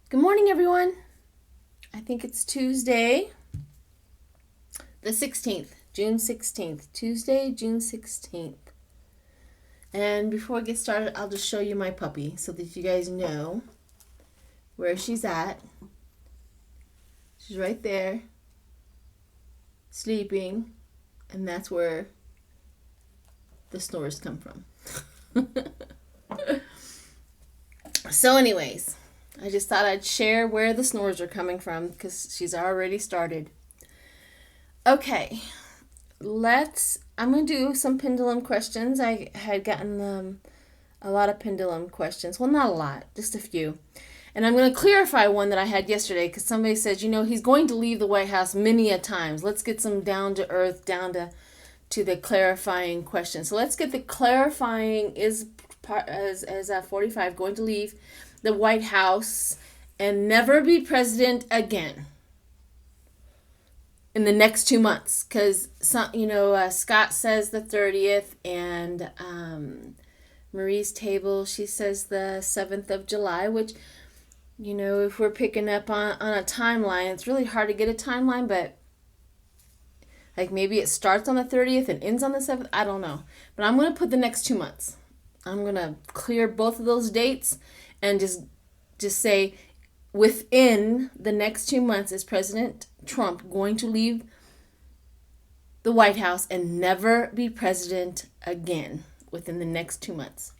Good morning, everyone. I think it's Tuesday, the 16th, June 16th. Tuesday, June 16th. And before I get started, I'll just show you my puppy so that you guys know where she's at. She's right there, sleeping, and that's where the snores come from. So anyways, I just thought I'd share where the snores are coming from because she's already started. Okay, I'm going to do some pendulum questions. I had gotten a lot of pendulum questions. Well, not a lot, just a few. And I'm going to clarify one that I had yesterday because somebody said, he's going to leave the White House many a times. Let's get some down to earth, down to the clarifying question. So let's get the clarifying is 45 going to leave the White House and never be president again in the next 2 months, because Scott says the 30th, and Marie's table, she says the 7th of July, which, if we're picking up on a timeline, it's really hard to get a timeline, but like maybe it starts on the 30th and ends on the 7th. I don't know. But I'm going to put the next 2 months. I'm going to clear both of those dates and just say within the next 2 months is President Trump going to leave the White House and never be president again within the next 2 months.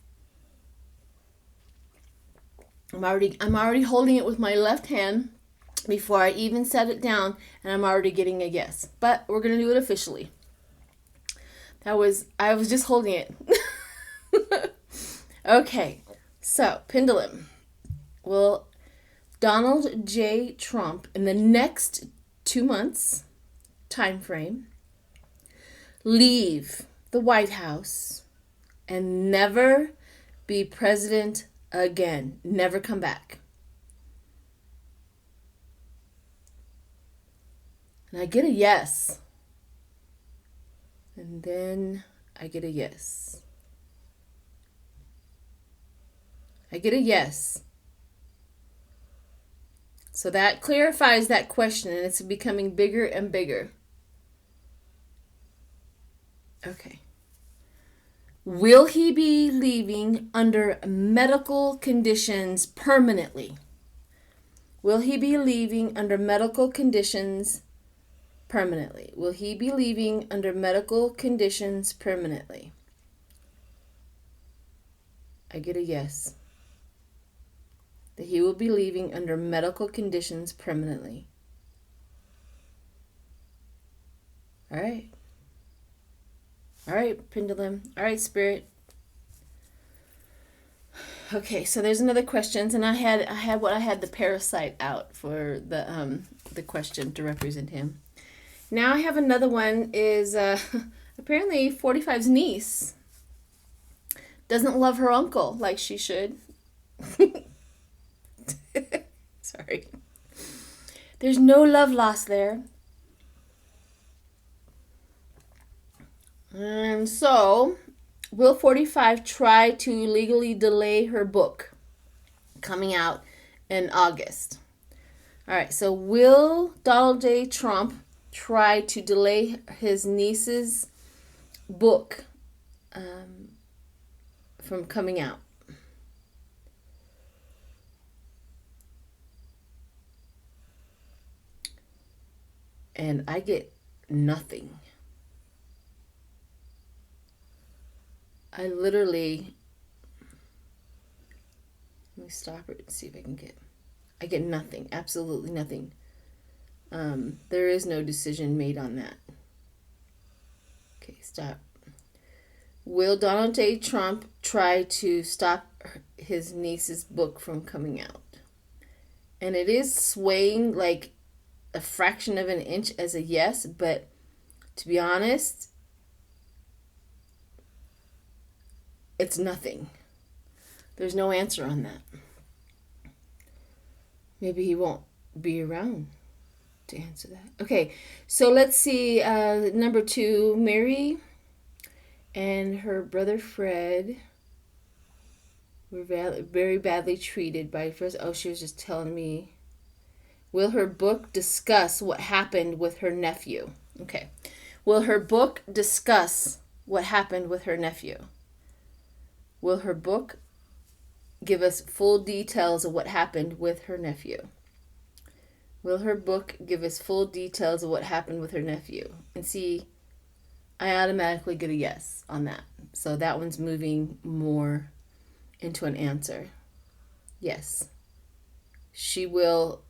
I'm already holding it with my left hand before I even set it down, and I'm already getting a yes. But we're going to do it officially. I was just holding it. Okay, so pendulum. Will Donald J. Trump, in the next 2 months time frame, leave the White House and never be president again? Never come back. And I get a yes. And then I get a yes. I get a yes. So that clarifies that question, and it's becoming bigger and bigger. Okay. Will he be leaving under medical conditions permanently? Will he be leaving under medical conditions permanently? Will he be leaving under medical conditions permanently? I get a yes. That he will be leaving under medical conditions permanently. All right. All right, pendulum. All right, spirit. Okay, so there's another question, and I had the parasite out for the question to represent him. Now I have another one. Is apparently 45's niece doesn't love her uncle like she should. Sorry. There's no love lost there. And so, will 45 try to legally delay her book coming out in August? All right, so will Donald J. Trump try to delay his niece's book from coming out? And I get nothing. I literally, let me stop it and see if I get nothing, absolutely nothing. There is no decision made on that. Okay, stop. Will Donald J. Trump try to stop his niece's book from coming out? And it is swaying like a fraction of an inch as a yes, but to be honest, it's nothing. There's no answer on that. Maybe he won't be around to answer that. Okay, so let's see. Number 2, Mary and her brother Fred We're very badly treated by first. Oh, she was just telling me. Will her book discuss what happened with her nephew? Okay. Will her book discuss what happened with her nephew? Will her book give us full details of what happened with her nephew? Will her book give us full details of what happened with her nephew? And see, I automatically get a yes on that. So that one's moving more into an answer. Yes. She will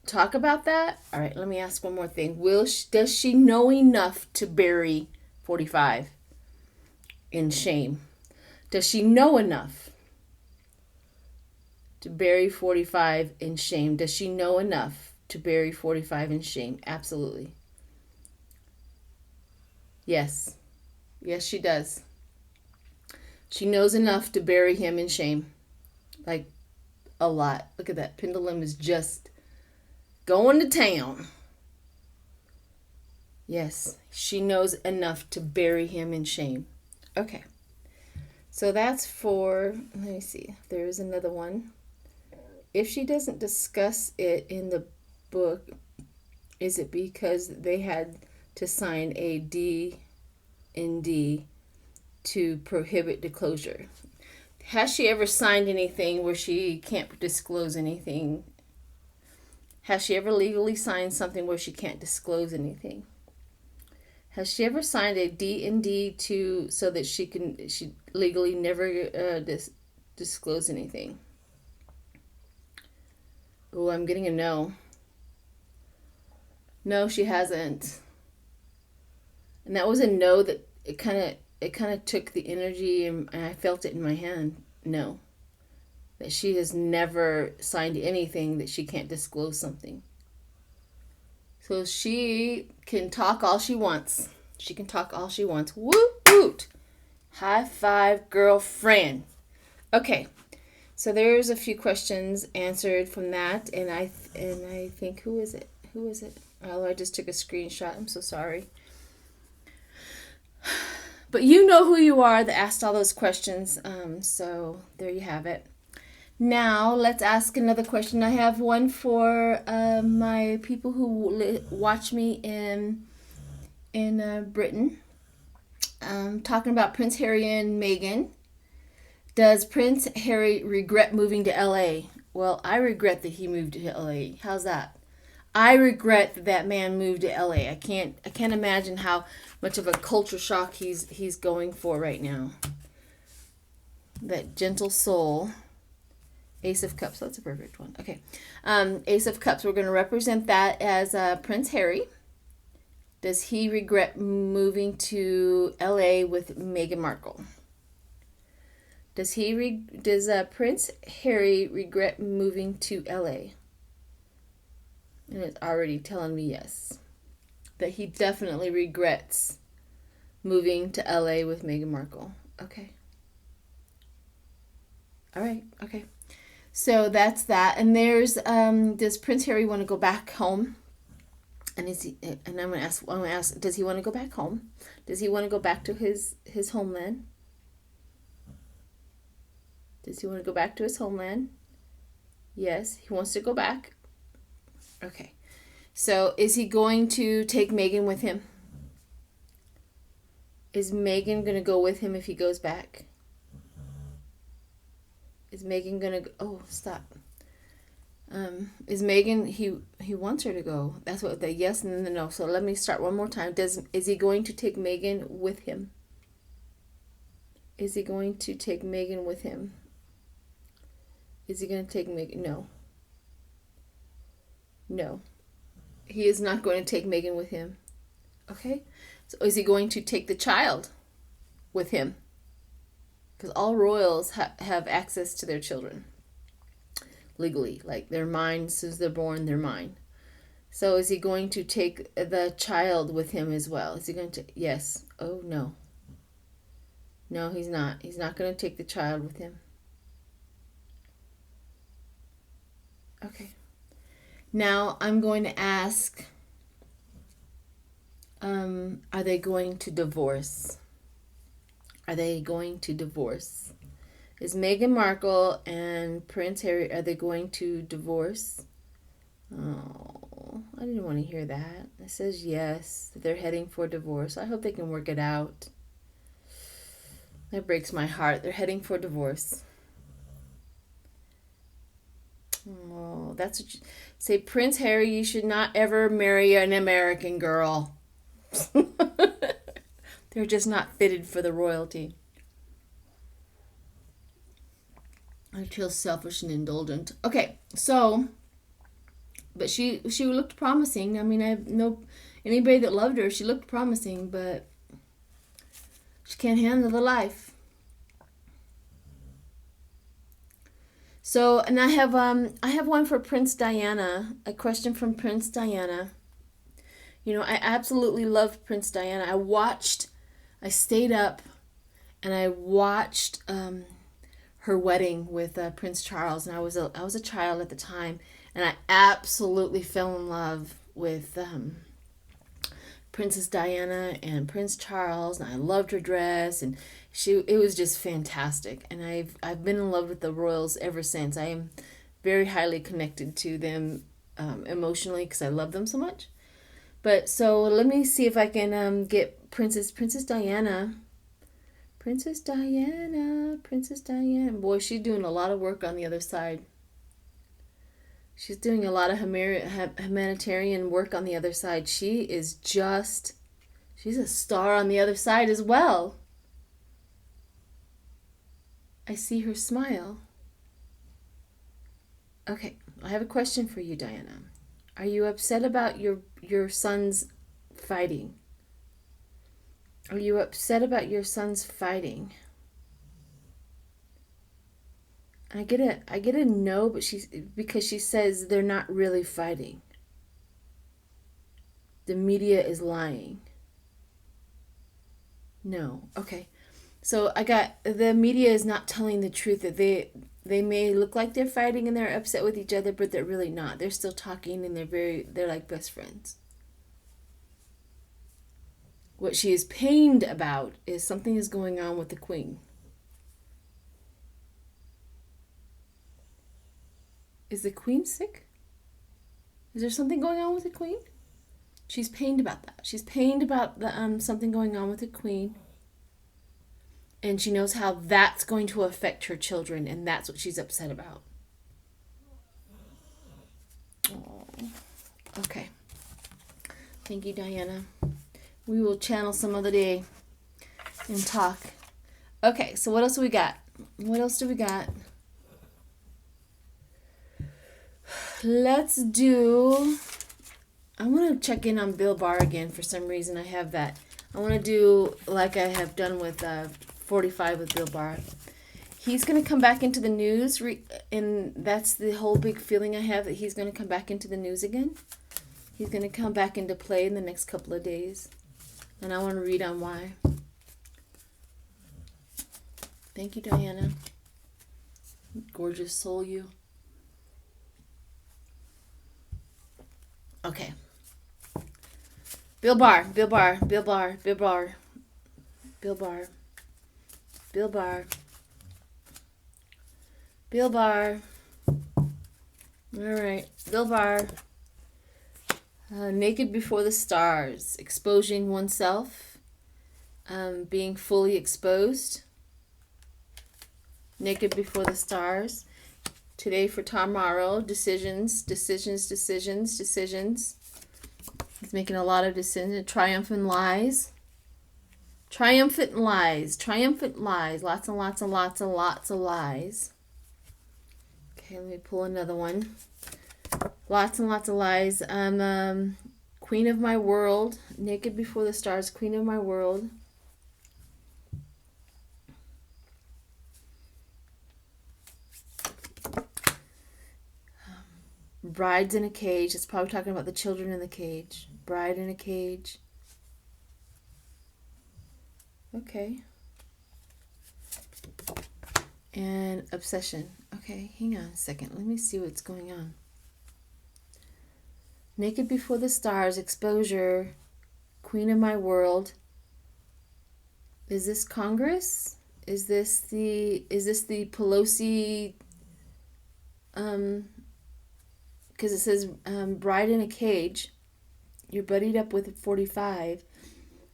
talk about that. All right, let me ask one more thing. Does she know enough to bury 45 in shame? Does she know enough to bury 45 in shame? Does she know enough to bury 45 in shame? Absolutely. Yes. Yes, she does. She knows enough to bury him in shame. Like, a lot. Look at that. Pendulum is just going to town. Yes, she knows enough to bury him in shame. Okay. So that's for, let me see. There's another one. If she doesn't discuss it in the book, is it because they had to sign a D&D to prohibit disclosure? Has she ever signed anything where she can't disclose anything? Has she ever legally signed something where she can't disclose anything? Has she ever signed a D&D so that she legally never disclose anything? Oh, I'm getting a no. No, she hasn't. And that was a no that it kind of took the energy and I felt it in my hand. No. That she has never signed anything that she can't disclose something. So she can talk all she wants. She can talk all she wants. Woot woot. High five, girlfriend. Okay. So there's a few questions answered from that, and I think who is it? Oh, I just took a screenshot. I'm so sorry. But you know who you are that asked all those questions. So there you have it. Now let's ask another question. I have one for my people who watch me in Britain. Talking about Prince Harry and Meghan. Does Prince Harry regret moving to LA? Well, I regret that he moved to LA. How's that? I regret that man moved to LA. I can't imagine how much of a culture shock he's going for right now. That gentle soul. Ace of Cups. That's a perfect one. Okay. Ace of Cups. We're going to represent that as Prince Harry. Does he regret moving to LA with Meghan Markle? Does Prince Harry regret moving to LA? And it's already telling me yes. That he definitely regrets moving to LA with Meghan Markle. Okay. All right. Okay. So that's that. And there's does Prince Harry want to go back home? And I'm going to ask, does he want to go back home? Does he want to go back to his homeland? Does he want to go back to his homeland? Yes, he wants to go back. Okay. So is he going to take Meghan with him? Is Meghan going to go with him if he goes back? Is Meghan going to... Oh, stop. Is Meghan... He wants her to go. That's what the yes and then the no. So let me start one more time. Is he going to take Meghan with him? Is he going to take Meghan with him? Is he going to take Meghan? No. No. He is not going to take Meghan with him. Okay? So is he going to take the child with him? Because all royals have access to their children. Legally. Like, they're mine. As soon as they're born, they're mine. So is he going to take the child with him as well? Is he going to... Yes. Oh, no. No, he's not. He's not going to take the child with him. Okay. Now I'm going to ask, are they going to divorce? Are they going to divorce? Is Meghan Markle and Prince Harry, are they going to divorce? Oh, I didn't want to hear that. It says yes, they're heading for divorce. I hope they can work it out. That breaks my heart. They're heading for divorce. Oh, that's what you say. Prince Harry, you should not ever marry an American girl. They're just not fitted for the royalty. I feel selfish and indulgent. Okay, so, but she looked promising. I mean, I know anybody that loved her, she looked promising, but she can't handle the life. So, and I have one for Prince Diana. A question from Prince Diana. You know, I absolutely loved Prince Diana. I stayed up, and I watched her wedding with Prince Charles, and I was a child at the time, and I absolutely fell in love with Princess Diana and Prince Charles, and I loved her dress, and it was just fantastic. And I've been in love with the royals ever since. I am very highly connected to them emotionally because I love them so much. But so let me see if I can get Princess Diana. Princess Diana. Boy, she's doing a lot of work on the other side. She's doing a lot of humanitarian work on the other side. She's a star on the other side as well. I see her smile. Okay, I have a question for you, Diana. Are you upset about your son's fighting? Are you upset about your son's fighting? I get a no, but because she says they're not really fighting. The media is lying. No. Okay. So the media is not telling the truth, that they may look like they're fighting and they're upset with each other, but they're really not. They're still talking, and they're like best friends. What she is pained about is something is going on with the queen. Is the queen sick? Is there something going on with the queen? She's pained about that. She's pained about the something going on with the queen. And she knows how that's going to affect her children, and that's what she's upset about. Oh, okay. Thank you, Diana. We will channel some other day and talk. Okay, so what else do we got? Let's do... I want to check in on Bill Barr again for some reason. I have that. I want to do like I have done with 45 with Bill Barr. He's going to come back into the news, and that's the whole big feeling I have, that he's going to come back into the news again. He's going to come back into play in the next couple of days. And I want to read on why. Thank you, Diana. Gorgeous soul, you. Okay. Bill Barr. All right. Bill Barr. Naked before the stars. Exposing oneself. Being fully exposed. Naked before the stars. Today for tomorrow. Decisions. He's making a lot of decisions. Triumphant lies. Lots and lots of lies. Okay, let me pull another one. Lots and lots of lies. Queen of my world. Naked before the stars. Queen of my world. Brides in a cage. It's probably talking about the children in the cage. Bride in a cage. Okay. And obsession. Okay, hang on a second. Let me see what's going on. Naked before the stars. Exposure. Queen of my world. Is this Congress? Is this the Pelosi? Because it says bride in a cage. You're buddied up with 45,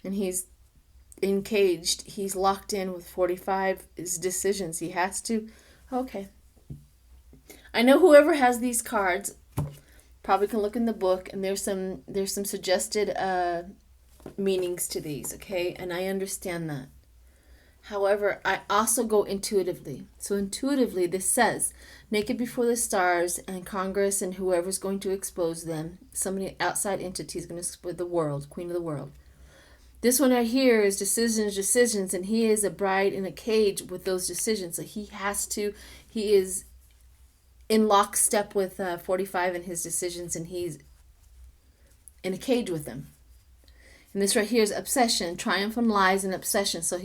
and he's encaged. He's locked in with 45 decisions. He has to. Okay. I know whoever has these cards probably can look in the book, and there's some suggested meanings to these. Okay, and I understand that. However, I also go intuitively. So intuitively, this says, naked before the stars and Congress and whoever's going to expose them, somebody outside entity is going to expose the world, queen of the world. This one right here is decisions, and he is a bride in a cage with those decisions. So he is in lockstep with 45 and his decisions, and he's in a cage with them. And this right here is obsession, triumph and lies and obsession. So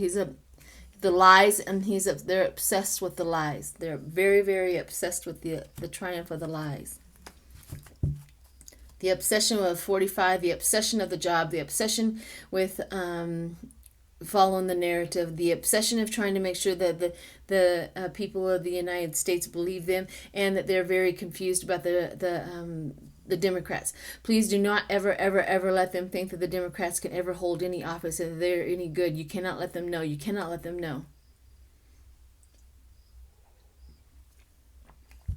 the lies, and they're obsessed with the lies. They're very, very obsessed with the triumph of the lies. The obsession of 45, the obsession of the job, the obsession with following the narrative, the obsession of trying to make sure that the people of the United States believe them, and that they're very confused about the Democrats. Please do not ever, ever, ever let them think that the Democrats can ever hold any office and they're any good. You cannot let them know. You cannot let them know.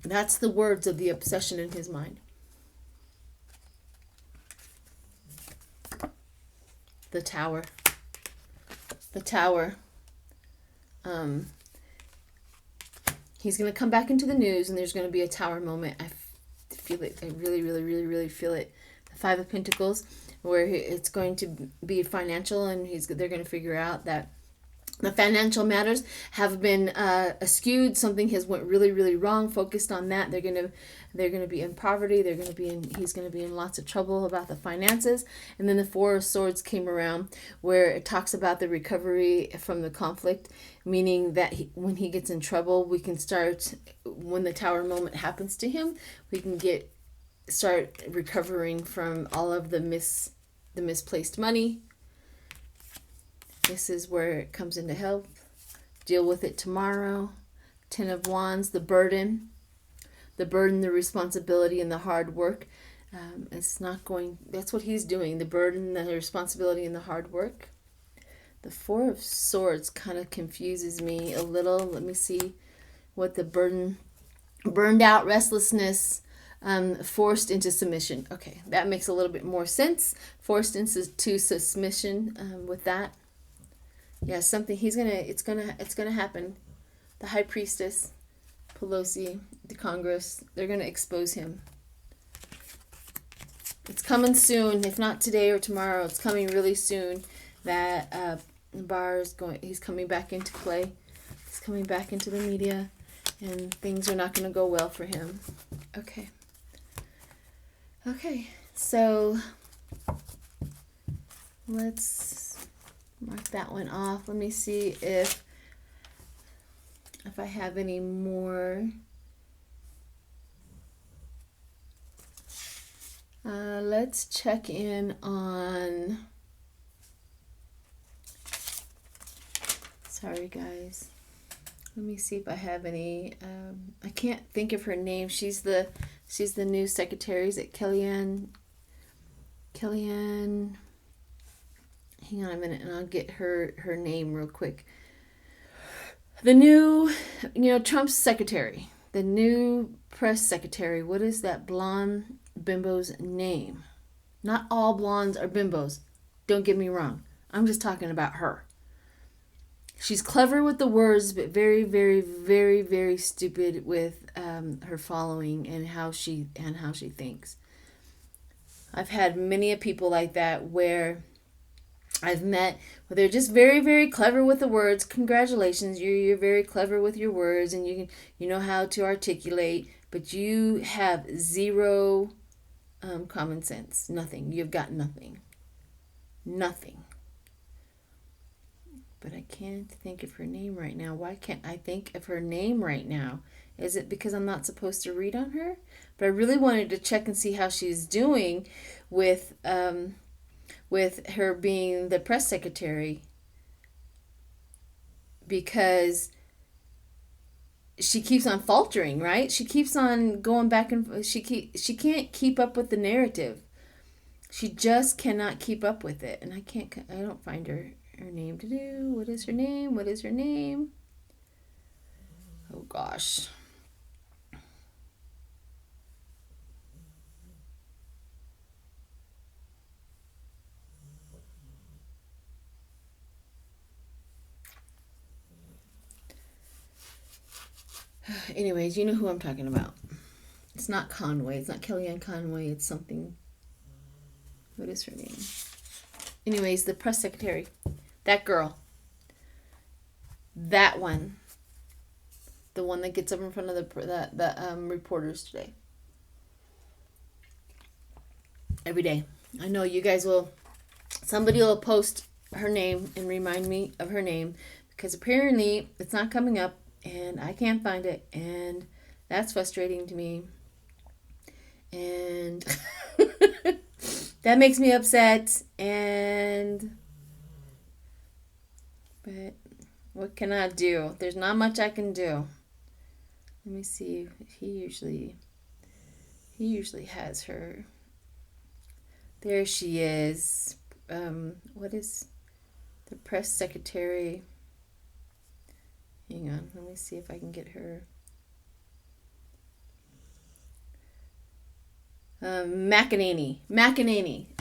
That's the words of the obsession in his mind. The Tower. The Tower. He's going to come back into the news, and there's going to be a Tower moment. I feel it. I really, really, really, really feel it. The Five of Pentacles, where it's going to be financial, and they're going to figure out that the financial matters have been skewed. Something has went really, really wrong. Focused on that, they're going to be in poverty. He's going to be in lots of trouble about the finances. And then the Four of Swords came around, where it talks about the recovery from the conflict, meaning that when he gets in trouble, we can start, when the Tower moment happens to him, we can start recovering from all of the misplaced money. This is where it comes into help. Deal with it tomorrow. Ten of Wands, the burden, the responsibility, and the hard work. That's what he's doing. The burden, the responsibility, and the hard work. The Four of Swords kind of confuses me a little. Let me see what the burned out, restlessness, forced into submission. Okay, that makes a little bit more sense. Forced into submission with that. Yeah, something it's gonna happen. The High Priestess, Pelosi, the Congress, they're gonna expose him. It's coming soon, if not today or tomorrow. It's coming really soon. That Barr he's coming back into play. He's coming back into the media, and things are not gonna go well for him. Okay. So let's mark that one off. Let me see if I have any more. Let's check in on. Sorry, guys. Let me see if I have any. I can't think of her name. She's the new secretary. Is it Kellyanne? Hang on a minute, and I'll get her name real quick. The new, Trump's secretary, the new press secretary. What is that blonde bimbo's name? Not all blondes are bimbos. Don't get me wrong. I'm just talking about her. She's clever with the words, but very, very, very, very stupid with her following and how she thinks. I've had many people like that where I've met where they're just very, very clever with the words. Congratulations, you're very clever with your words, and you know how to articulate, but you have zero common sense. Nothing. You've got nothing. But I can't think of her name right now. Why can't I think of her name right now? Is it because I'm not supposed to read on her? But I really wanted to check and see how she's doing with her being the press secretary. because she keeps on faltering, right? She keeps on going back and she can't keep up with the narrative. She just cannot keep up with it. And I don't find her name to do. What is her name? What is her name? Oh gosh. Anyways, you know who I'm talking about. It's not Conway. It's not Kellyanne Conway. It's something. What is her name? Anyways, the press secretary. That girl. That one. The one that gets up in front of the reporters today. Every day. I know you guys will. Somebody will post her name and remind me of her name, because apparently it's not coming up and I can't find it, and that's frustrating to me. And that makes me upset. But what can I do? There's not much I can do. Let me see. He usually has her. There she is. What is the press secretary? Hang on. Let me see if I can get her. McEnany.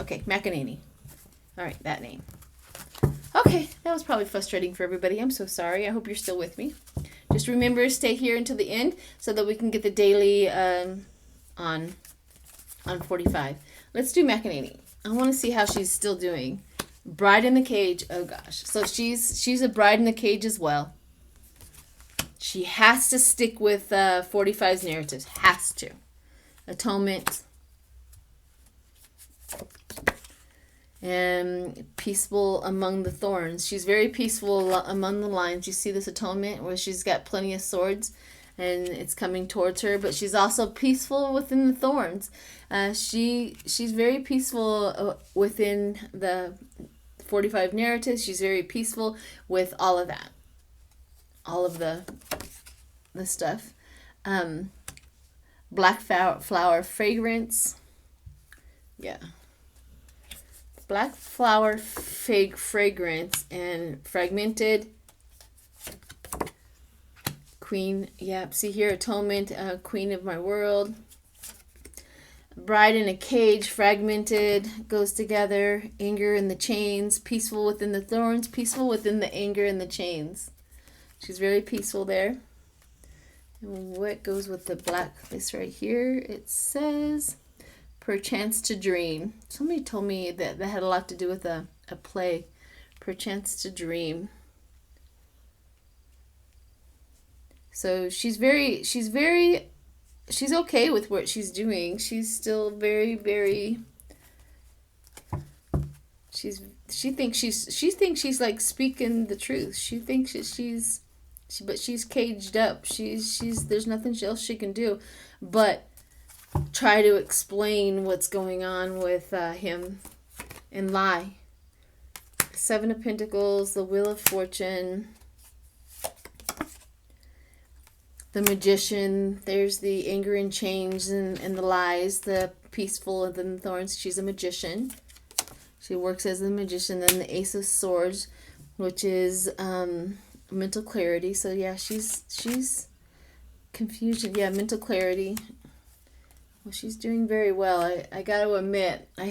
Okay, McEnany. All right, that name. Okay, that was probably frustrating for everybody. I'm so sorry. I hope you're still with me. Just remember, stay here until the end so that we can get the daily on 45. Let's do McEnany. I want to see how she's still doing. Bride in the Cage. Oh gosh. So she's a bride in the cage as well. She has to stick with 45's narratives. Has to. Atonement. And peaceful among the thorns. She's very peaceful among the lines. You see this atonement where she's got plenty of swords and it's coming towards her, but she's also peaceful within the thorns. She's very peaceful within the 45 narratives. She's very peaceful with all of that, all of the stuff. Black flower fragrance. Yeah. Black flower fragrance and fragmented. Queen, yeah, see here, atonement, queen of my world. Bride in a cage, fragmented, goes together. Anger in the chains, peaceful within the thorns, peaceful within the anger and the chains. She's very peaceful there. And what goes with the black, this right here, it says, perchance to dream. Somebody told me that had a lot to do with a play, perchance to dream. So she's okay with what she's doing. She's still very, very. She thinks she's like speaking the truth. She thinks that but she's caged up. There's nothing else she can do, but try to explain what's going on with him and lie. Seven of Pentacles, the Wheel of Fortune. The Magician, there's the anger and change and the lies, the peaceful and then the thorns. She's a magician. She works as a magician. Then the Ace of Swords, which is mental clarity. So yeah, she's confusion. Yeah, mental clarity. Well, she's doing very well. I got to admit, I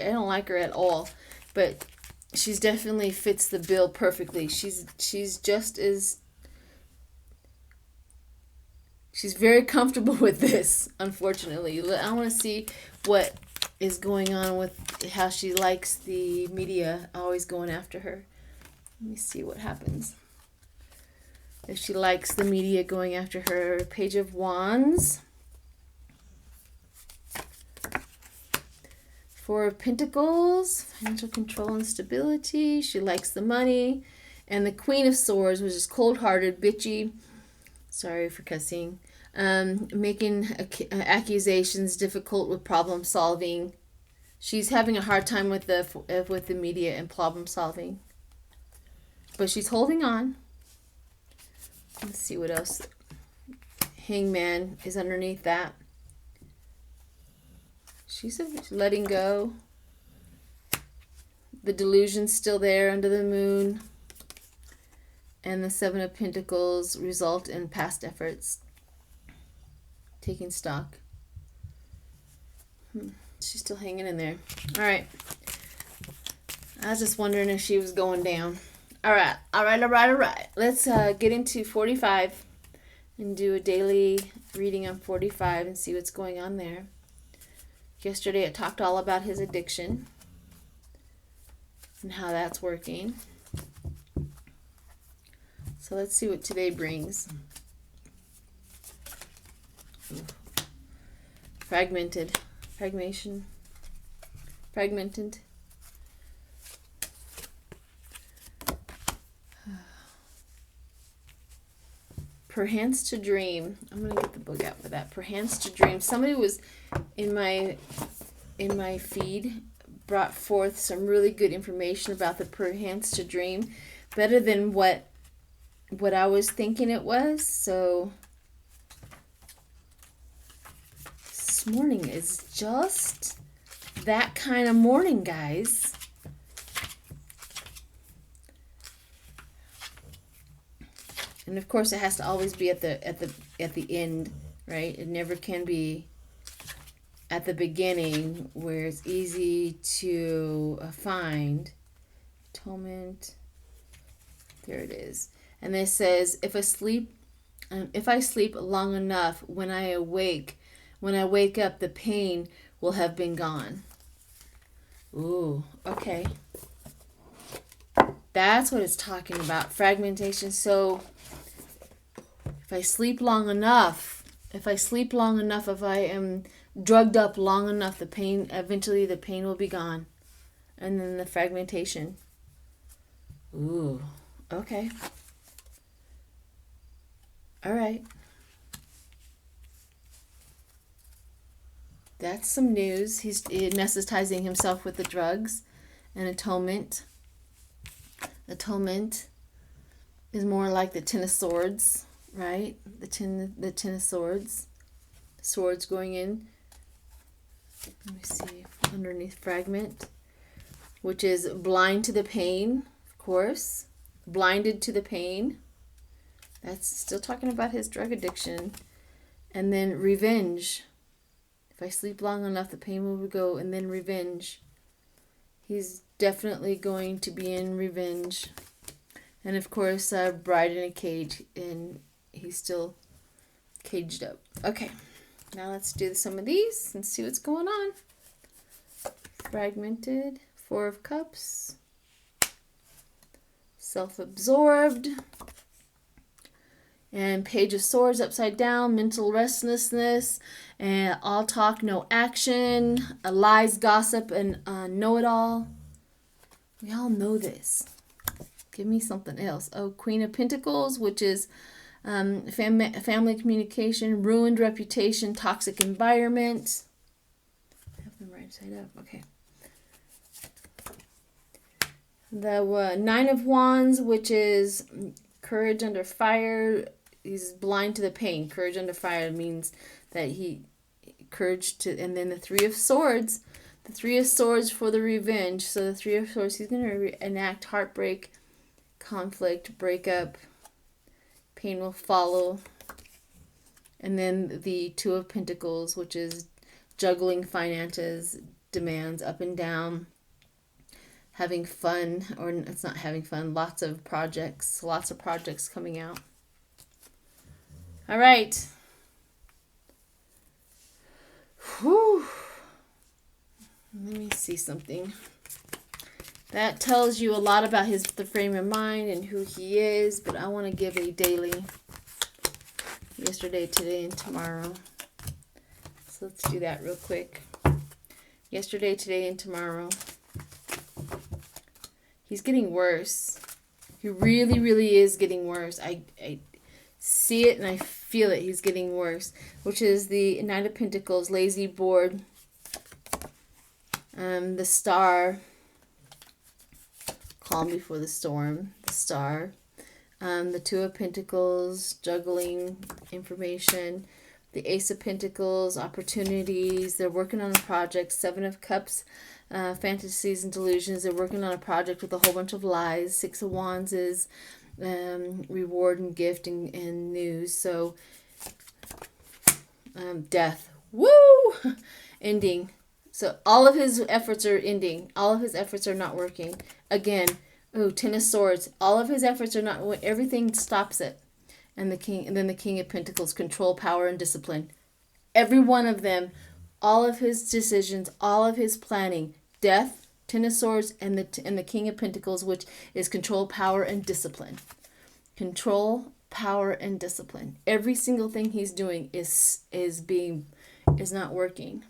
don't like her at all, but she's definitely fits the bill perfectly. She's just as. She's very comfortable with this, unfortunately. I want to see what is going on with how she likes the media always going after her. Let me see what happens. If she likes the media going after her. Page of Wands. Four of Pentacles. Financial control and stability. She likes the money. And the Queen of Swords, which is cold-hearted, bitchy. Sorry for cussing. Making accusations, difficult with problem solving. She's having a hard time with the media and problem solving, but she's holding on. Let's see what else. Hangman is underneath that. She's letting go. The delusion's still there under the moon. And the Seven of Pentacles result in past efforts. Taking stock. She's still hanging in there. All right. I was just wondering if she was going down. All right. Let's get into 45 and do a daily reading on 45 and see what's going on there. Yesterday it talked all about his addiction and how that's working. So let's see what today brings. Fragmented. Perchance to dream. I'm gonna get the book out for that. Perchance to dream. Somebody was in my feed, brought forth some really good information about the perchance to dream, better than what I was thinking it was. So this morning is just that kind of morning, guys. And of course, it has to always be at the end, right? It never can be at the beginning, where it's easy to find. Atonement. There it is. And it says, if I sleep long enough, when I wake up, the pain will have been gone. Ooh, okay. That's what it's talking about. Fragmentation. So if I sleep long enough, if I am drugged up long enough, eventually the pain will be gone. And then the fragmentation. Ooh, okay. All right. That's some news. He's anesthetizing himself with the drugs and atonement. Atonement is more like the Ten of Swords, right? The ten of Swords. Swords going in. Let me see. Underneath fragment, which is blind to the pain, of course. Blinded to the pain. That's still talking about his drug addiction. And then revenge. If I sleep long enough, the pain will go. And then revenge. He's definitely going to be in revenge. And of course, bride in a cage. And he's still caged up. Okay. Now let's do some of these and see what's going on. Fragmented. Four of Cups. Self-absorbed. And Page of Swords upside down, mental restlessness, and all talk, no action, lies, gossip, and know-it-all. We all know this. Give me something else. Oh, Queen of Pentacles, which is family communication, ruined reputation, toxic environment. I have them right side up. Okay. The Nine of Wands, which is courage under fire. He's blind to the pain. Courage under fire means that and then the Three of Swords. The Three of Swords for the revenge. So the Three of Swords, he's going to enact heartbreak, conflict, breakup. Pain will follow. And then the Two of Pentacles, which is juggling finances, demands up and down. Having fun, or it's not having fun, lots of projects coming out. All right. Whew. Let me see something. That tells you a lot about the frame of mind and who he is, but I want to give a daily. Yesterday, today, and tomorrow. So let's do that real quick. Yesterday, today, and tomorrow. He's getting worse. He really, really is getting worse. I see it and I feel it. He's getting worse. Which is the Knight of Pentacles, lazy, bored. The Star, calm before the storm. The Star. The Two of Pentacles, juggling information. The Ace of Pentacles, opportunities. They're working on a project. Seven of Cups, fantasies and delusions. They're working on a project with a whole bunch of lies. Six of Wands is reward and gift and news. So death. Woo! Ending. So all of his efforts are ending. All of his efforts are not working. Again, oh, Ten of Swords. All of his efforts are not. Everything stops it. And then the King of Pentacles, control, power, and discipline. Every one of them, all of his decisions, all of his planning, death, Ten of Swords, and the King of Pentacles, which is control, power, and discipline. Control, power, and discipline. Every single thing he's doing is not working.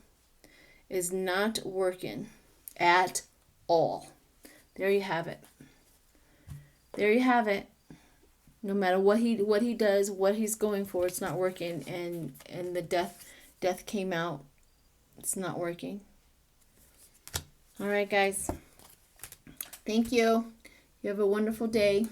Is not working at all. There you have it. There you have it. No matter what he does, what he's going for, it's not working. And the death came out. It's not working. All right, guys. Thank you. You have a wonderful day.